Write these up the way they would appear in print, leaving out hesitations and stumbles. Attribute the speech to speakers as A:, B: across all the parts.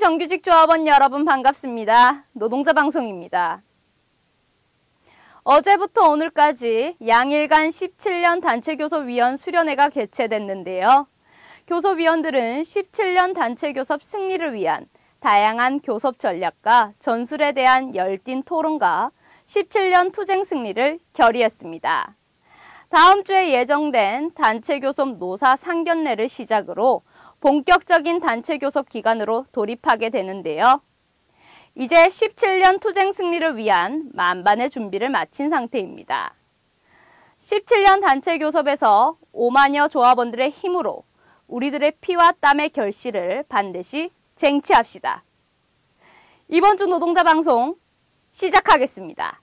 A: 정규직 조합원 여러분 반갑습니다. 노동자 방송입니다. 어제부터 오늘까지 양일간 17년 단체교섭위원 수련회가 개최됐는데요. 교섭위원들은 17년 단체교섭 승리를 위한 다양한 교섭 전략과 전술에 대한 열띤 토론과 17년 투쟁 승리를 결의했습니다. 다음 주에 예정된 단체교섭 노사 상견례를 시작으로 본격적인 단체교섭 기간으로 돌입하게 되는데요. 이제 17년 투쟁 승리를 위한 만반의 준비를 마친 상태입니다. 17년 단체교섭에서 5만여 조합원들의 힘으로 우리들의 피와 땀의 결실을 반드시 쟁취합시다. 이번 주 노동자 방송 시작하겠습니다.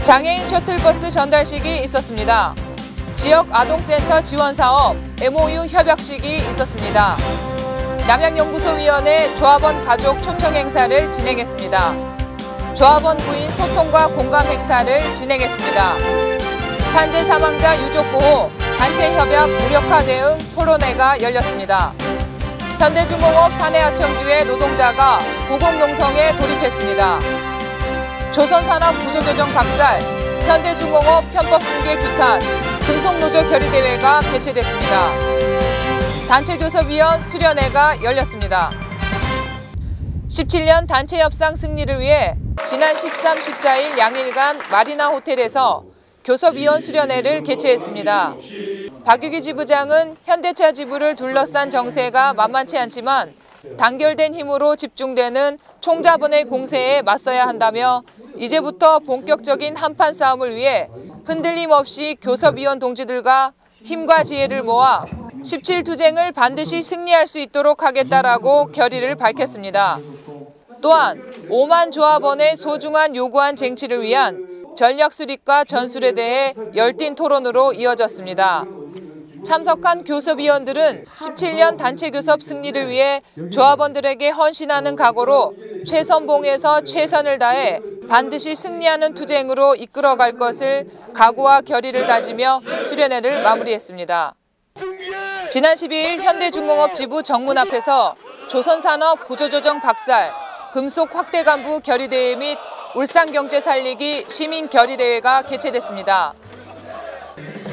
B: 장애인 셔틀버스 전달식이 있었습니다. 지역 아동센터 지원사업 MOU 협약식이 있었습니다. 남양연구소위원회 조합원 가족 초청 행사를 진행했습니다. 조합원 부인 소통과 공감 행사를 진행했습니다. 산재 사망자 유족보호, 단체협약 무력화 대응 토론회가 열렸습니다. 현대중공업 사내하청지회 노동자가 고공농성에 돌입했습니다. 조선산업 구조조정 박살, 현대중공업 편법승계 규탄, 금속노조 결의대회가 개최됐습니다. 단체교섭위원 수련회가 열렸습니다. 17년 단체협상 승리를 위해 지난 13, 14일 양일간 마리나 호텔에서 교섭위원 수련회를 개최했습니다. 박유기 지부장은 현대차 지부를 둘러싼 정세가 만만치 않지만 단결된 힘으로 집중되는 총자본의 공세에 맞서야 한다며 이제부터 본격적인 한판 싸움을 위해 흔들림 없이 교섭위원 동지들과 힘과 지혜를 모아 17투쟁을 반드시 승리할 수 있도록 하겠다라고 결의를 밝혔습니다. 또한 5만 조합원의 소중한 요구한 쟁취를 위한 전략 수립과 전술에 대해 열띤 토론으로 이어졌습니다. 참석한 교섭위원들은 17년 단체교섭 승리를 위해 조합원들에게 헌신하는 각오로 최선봉에서 최선을 다해 반드시 승리하는 투쟁으로 이끌어갈 것을 각오와 결의를 다지며 수련회를 마무리했습니다. 지난 12일 현대중공업 지부 정문 앞에서 조선산업 구조조정 박살, 금속 확대 간부 결의대회 및 울산경제 살리기 시민 결의대회가 개최됐습니다.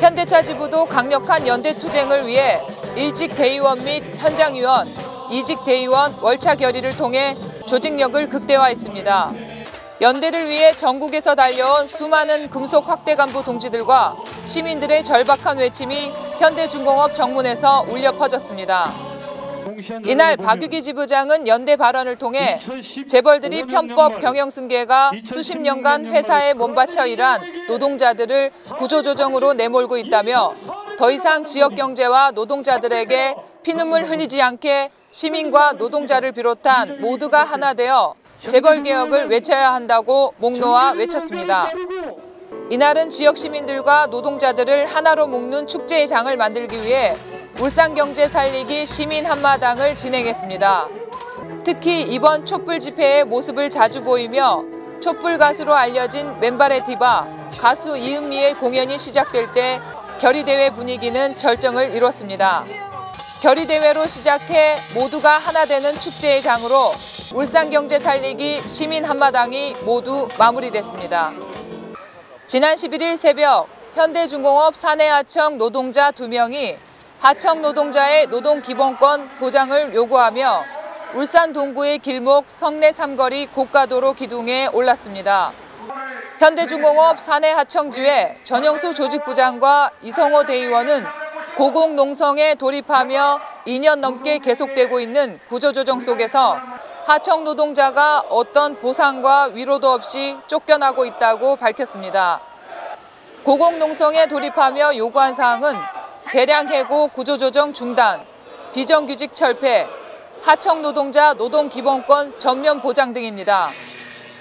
B: 현대차 지부도 강력한 연대 투쟁을 위해 일직 대의원 및 현장위원, 이직 대의원 월차 결의를 통해 조직력을 극대화했습니다. 연대를 위해 전국에서 달려온 수많은 금속 확대 간부 동지들과 시민들의 절박한 외침이 현대중공업 정문에서 울려 퍼졌습니다. 이날 박유기 지부장은 연대 발언을 통해 재벌들이 편법 경영승계가 수십 년간 회사에 몸바쳐 일한 노동자들을 구조조정으로 내몰고 있다며 더 이상 지역경제와 노동자들에게 피눈물 흘리지 않게 시민과 노동자를 비롯한 모두가 하나 되어 재벌개혁을 외쳐야 한다고 목 놓아 외쳤습니다. 이날은 지역 시민들과 노동자들을 하나로 묶는 축제의 장을 만들기 위해 울산경제 살리기 시민 한마당을 진행했습니다. 특히 이번 촛불 집회의 모습을 자주 보이며 촛불 가수로 알려진 맨발의 디바 가수 이은미의 공연이 시작될 때 결의대회 분위기는 절정을 이뤘습니다. 결의대회로 시작해 모두가 하나 되는 축제의 장으로 울산경제 살리기 시민 한마당이 모두 마무리됐습니다. 지난 11일 새벽 현대중공업 사내하청 노동자 2명이 하청 노동자의 노동기본권 보장을 요구하며 울산 동구의 길목 성내 삼거리 고가도로 기둥에 올랐습니다. 현대중공업 사내하청지회 전영수 조직부장과 이성호 대의원은 고공농성에 돌입하며 2년 넘게 계속되고 있는 구조조정 속에서 하청 노동자가 어떤 보상과 위로도 없이 쫓겨나고 있다고 밝혔습니다. 고공농성에 돌입하며 요구한 사항은 대량 해고 구조조정 중단, 비정규직 철폐, 하청 노동자 노동기본권 전면 보장 등입니다.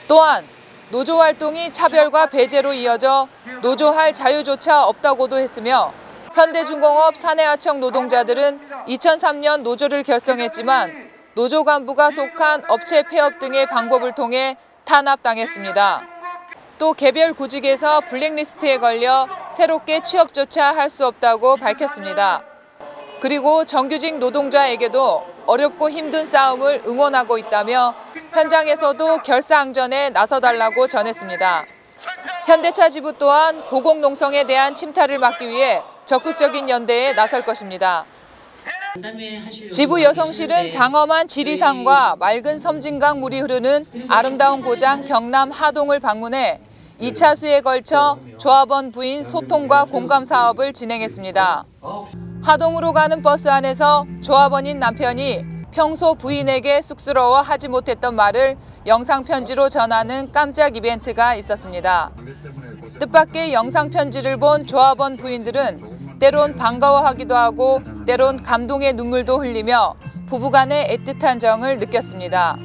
B: 또한 노조 활동이 차별과 배제로 이어져 노조할 자유조차 없다고도 했으며 현대중공업 사내하청 노동자들은 2003년 노조를 결성했지만 노조 간부가 속한 업체 폐업 등의 방법을 통해 탄압당했습니다. 또 개별 구직에서 블랙리스트에 걸려 새롭게 취업조차 할 수 없다고 밝혔습니다. 그리고 정규직 노동자에게도 어렵고 힘든 싸움을 응원하고 있다며 현장에서도 결사항전에 나서달라고 전했습니다. 현대차 지부 또한 고공농성에 대한 침탈을 막기 위해 적극적인 연대에 나설 것입니다. 지부 여성실은 장엄한 지리산과 맑은 섬진강 물이 흐르는 아름다운 고장 경남 하동을 방문해 2차 수에 걸쳐 조합원 부인 소통과 공감 사업을 진행했습니다. 하동으로 가는 버스 안에서 조합원인 남편이 평소 부인에게 쑥스러워 하지 못했던 말을 영상 편지로 전하는 깜짝 이벤트가 있었습니다. 뜻밖의 영상 편지를 본 조합원 부인들은 때론 반가워하기도 하고 때론 감동의 눈물도 흘리며 부부간의 애틋한 정을 느꼈습니다.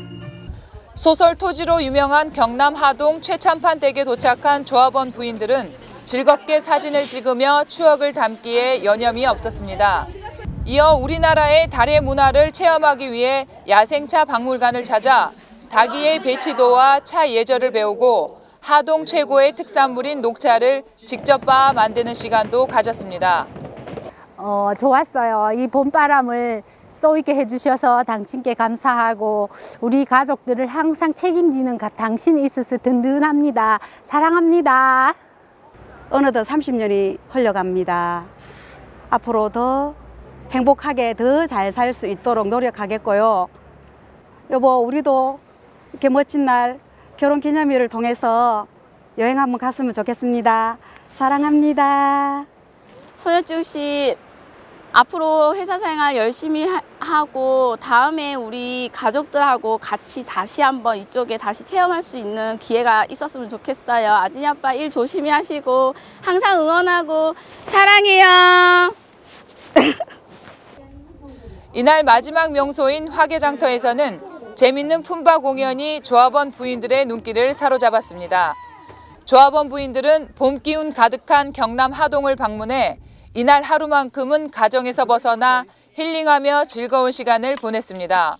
B: 소설 토지로 유명한 경남 하동 최참판 댁에 도착한 조합원 부인들은 즐겁게 사진을 찍으며 추억을 담기에 여념이 없었습니다. 이어 우리나라의 달의 문화를 체험하기 위해 야생차 박물관을 찾아 닭이의 배치도와 차 예절을 배우고 하동 최고의 특산물인 녹차를 직접 빻아 만드는 시간도 가졌습니다.
C: 좋았어요. 이 봄바람을 쏘이게 해주셔서 당신께 감사하고 우리 가족들을 항상 책임지는 당신이 있어서 든든합니다. 사랑합니다.
D: 어느덧 30년이 흘러갑니다. 앞으로 더 행복하게 더 잘 살 수 있도록 노력하겠고요. 여보, 우리도 이렇게 멋진 날 결혼기념일을 통해서 여행 한번 갔으면 좋겠습니다. 사랑합니다.
A: 손여주 씨, 앞으로 회사 생활 열심히 하고 다음에 우리 가족들하고 같이 다시 한번 이쪽에 다시 체험할 수 있는 기회가 있었으면 좋겠어요. 아진이 아빠 일 조심히 하시고 항상 응원하고 사랑해요.
B: 이날 마지막 명소인 화개장터에서는 재밌는 품바 공연이 조합원 부인들의 눈길을 사로잡았습니다. 조합원 부인들은 봄 기운 가득한 경남 하동을 방문해 이날 하루만큼은 가정에서 벗어나 힐링하며 즐거운 시간을 보냈습니다.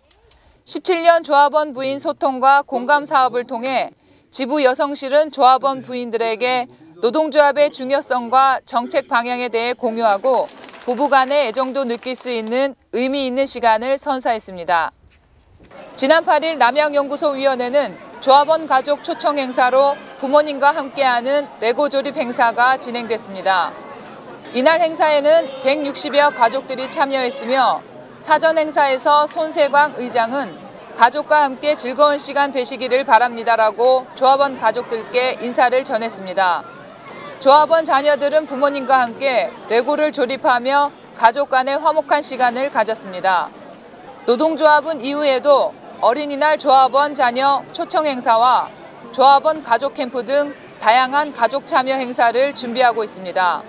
B: 17년 조합원 부인 소통과 공감 사업을 통해 지부 여성실은 조합원 부인들에게 노동조합의 중요성과 정책 방향에 대해 공유하고 부부간의 애정도 느낄 수 있는 의미 있는 시간을 선사했습니다. 지난 8일 남양연구소위원회는 조합원 가족 초청 행사로 부모님과 함께하는 레고 조립 행사가 진행됐습니다. 이날 행사에는 160여 가족들이 참여했으며 사전 행사에서 손세광 의장은 가족과 함께 즐거운 시간 되시기를 바랍니다라고 조합원 가족들께 인사를 전했습니다. 조합원 자녀들은 부모님과 함께 레고를 조립하며 가족 간의 화목한 시간을 가졌습니다. 노동조합은 이후에도 어린이날 조합원 자녀 초청 행사와 조합원 가족 캠프 등 다양한 가족 참여 행사를 준비하고 있습니다.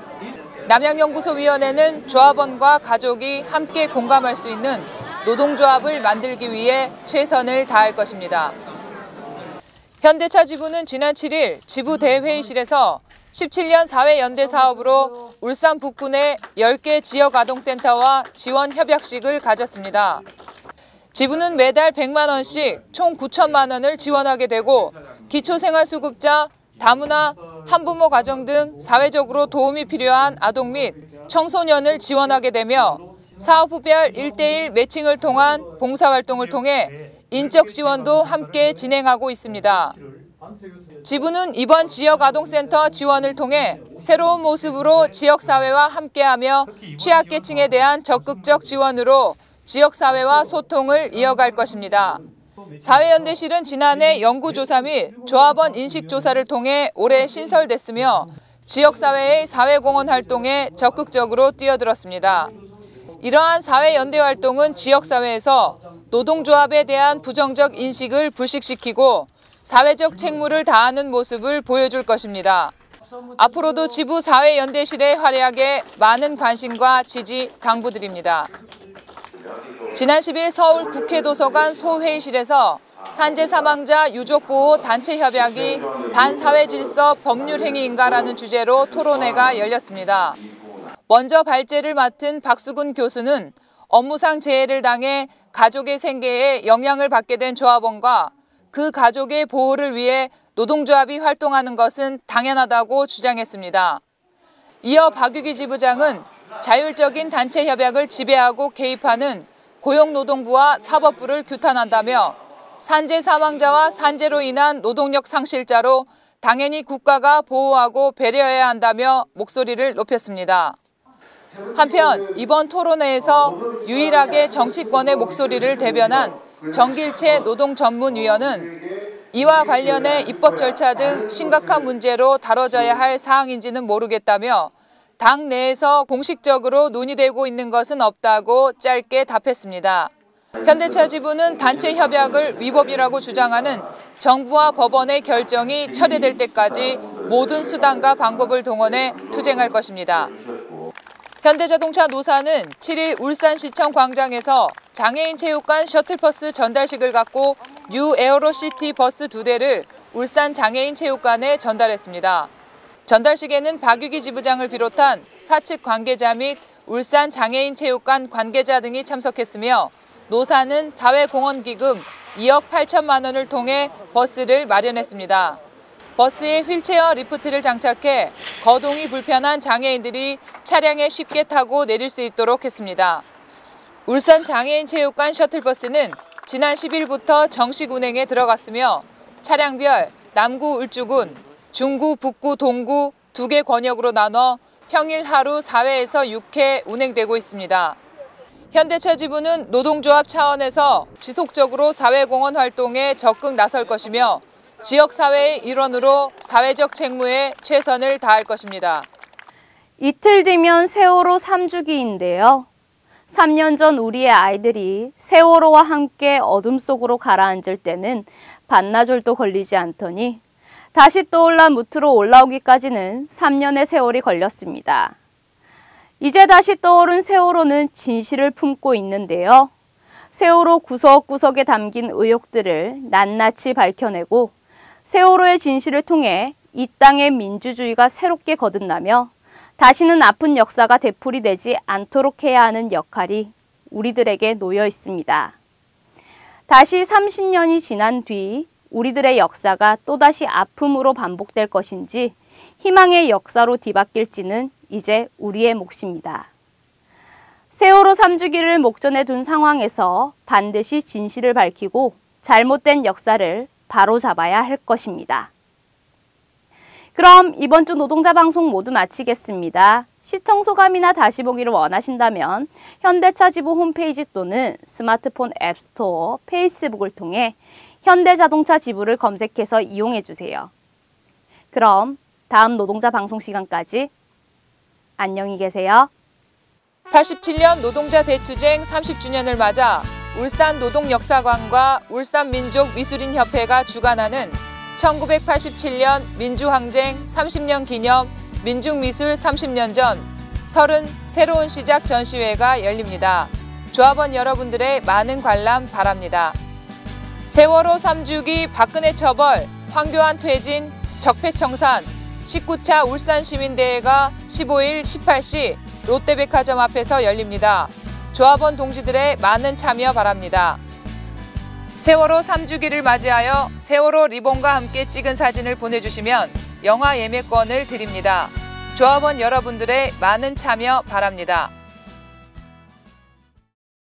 B: 남양연구소위원회는 조합원과 가족이 함께 공감할 수 있는 노동조합을 만들기 위해 최선을 다할 것입니다. 현대차 지부는 지난 7일 지부 대회의실에서 17년 사회연대 사업으로 울산 북구 내 10개 지역아동센터와 지원 협약식을 가졌습니다. 지부는 매달 100만 원씩 총 9천만 원을 지원하게 되고 기초생활수급자, 다문화, 한부모 가정 등 사회적으로 도움이 필요한 아동 및 청소년을 지원하게 되며 사업부별 1:1 매칭을 통한 봉사활동을 통해 인적 지원도 함께 진행하고 있습니다. 지부는 이번 지역아동센터 지원을 통해 새로운 모습으로 지역사회와 함께하며 취약계층에 대한 적극적 지원으로 지역사회와 소통을 이어갈 것입니다. 사회연대실은 지난해 연구조사 및 조합원 인식조사를 통해 올해 신설됐으며 지역사회의 사회공헌 활동에 적극적으로 뛰어들었습니다. 이러한 사회연대 활동은 지역사회에서 노동조합에 대한 부정적 인식을 불식시키고 사회적 책무를 다하는 모습을 보여줄 것입니다. 앞으로도 지부 사회연대실의 활약에 많은 관심과 지지 당부드립니다. 지난 10일 서울 국회도서관 소회의실에서 산재 사망자 유족보호 단체협약이 반사회질서 법률행위인가라는 주제로 토론회가 열렸습니다. 먼저 발제를 맡은 박수근 교수는 업무상 재해를 당해 가족의 생계에 영향을 받게 된 조합원과 그 가족의 보호를 위해 노동조합이 활동하는 것은 당연하다고 주장했습니다. 이어 박유기 지부장은 자율적인 단체 협약을 지배하고 개입하는 고용노동부와 사법부를 규탄한다며 산재 사망자와 산재로 인한 노동력 상실자로 당연히 국가가 보호하고 배려해야 한다며 목소리를 높였습니다. 한편 이번 토론회에서 유일하게 정치권의 목소리를 대변한 정길채 노동전문위원은 이와 관련해 입법 절차 등 심각한 문제로 다뤄져야 할 사항인지는 모르겠다며 당 내에서 공식적으로 논의되고 있는 것은 없다고 짧게 답했습니다. 현대차 지부는 단체 협약을 위법이라고 주장하는 정부와 법원의 결정이 철회될 때까지 모든 수단과 방법을 동원해 투쟁할 것입니다. 현대자동차 노사는 7일 울산시청 광장에서 장애인 체육관 셔틀버스 전달식을 갖고 뉴 에어로시티 버스 2대를 울산 장애인 체육관에 전달했습니다. 전달식에는 박유기 지부장을 비롯한 사측 관계자 및 울산 장애인 체육관 관계자 등이 참석했으며 노사는 사회공헌기금 2억 8천만 원을 통해 버스를 마련했습니다. 버스에 휠체어 리프트를 장착해 거동이 불편한 장애인들이 차량에 쉽게 타고 내릴 수 있도록 했습니다. 울산 장애인 체육관 셔틀버스는 지난 10일부터 정식 운행에 들어갔으며 차량별 남구 울주군, 중구, 북구, 동구 2개 권역으로 나눠 평일 하루 4회에서 6회 운행되고 있습니다. 현대차 지부는 노동조합 차원에서 지속적으로 사회공헌 활동에 적극 나설 것이며 지역사회의 일원으로 사회적 책무에 최선을 다할 것입니다.
E: 이틀 뒤면 세월호 3주기인데요. 3년 전 우리의 아이들이 세월호와 함께 어둠 속으로 가라앉을 때는 반나절도 걸리지 않더니 다시 떠올라 무트로 올라오기까지는 3년의 세월이 걸렸습니다. 이제 다시 떠오른 세월호는 진실을 품고 있는데요. 세월호 구석구석에 담긴 의혹들을 낱낱이 밝혀내고 세월호의 진실을 통해 이 땅의 민주주의가 새롭게 거듭나며 다시는 아픈 역사가 되풀이되지 않도록 해야 하는 역할이 우리들에게 놓여 있습니다. 다시 30년이 지난 뒤 우리들의 역사가 또다시 아픔으로 반복될 것인지 희망의 역사로 뒤바뀔지는 이제 우리의 몫입니다. 세월호 3주기를 목전에 둔 상황에서 반드시 진실을 밝히고 잘못된 역사를 바로잡아야 할 것입니다. 그럼 이번 주 노동자 방송 모두 마치겠습니다. 시청 소감이나 다시 보기를 원하신다면 현대차 지부 홈페이지 또는 스마트폰 앱스토어, 페이스북을 통해 현대자동차 지부를 검색해서 이용해주세요. 그럼 다음 노동자 방송 시간까지 안녕히 계세요.
B: 87년 노동자 대투쟁 30주년을 맞아 울산노동역사관과 울산민족미술인협회가 주관하는 1987년 민주항쟁 30년 기념 민중미술 30년 전 30 새로운 시작 전시회가 열립니다. 조합원 여러분들의 많은 관람 바랍니다. 세월호 3주기 박근혜 처벌, 황교안 퇴진, 적폐청산 19차 울산시민대회가 15일 18시 롯데백화점 앞에서 열립니다. 조합원 동지들의 많은 참여 바랍니다. 세월호 3주기를 맞이하여 세월호 리본과 함께 찍은 사진을 보내주시면 영화 예매권을 드립니다. 조합원 여러분들의 많은 참여 바랍니다.